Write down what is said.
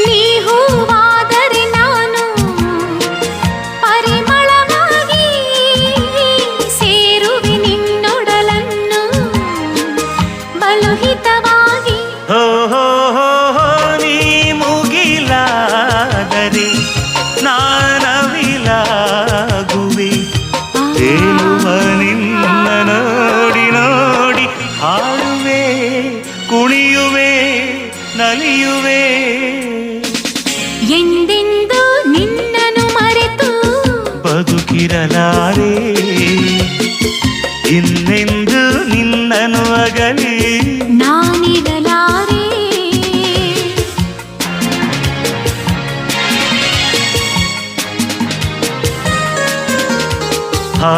ನೀ ಹೂವಾದರೆ ನಾನು ಪರಿಮಳವಾಗಿ ಸೇರುವೆ ನಿನ್ನೊಡಲನ್ನು ಬಲು ಹಿತವಾಗಿ. ಹೋ ಹೋ ಹೋ ಹೋ ನೀ ಮುಗಿಲಾದರೆ ನಾನವಿಲಾಗುವೆ. ತೇಲುವ ನಿನ್ನ ನೋಡಿ ನೋಡಿ ಹಾಡುವೆ, ಕುಣಿಯುವೆ, ನಲಿಯುವೆ. ಎಂದೆಂದು ನಿನ್ನನ್ನು ಮರೆತು ಬದುಕಿರಲಾರೆ, ಇನ್ನೆಂದು ನಿನ್ನನ್ನು ಅಗಲಿ ನಾನಿರಲಾರೆ. ಹಾ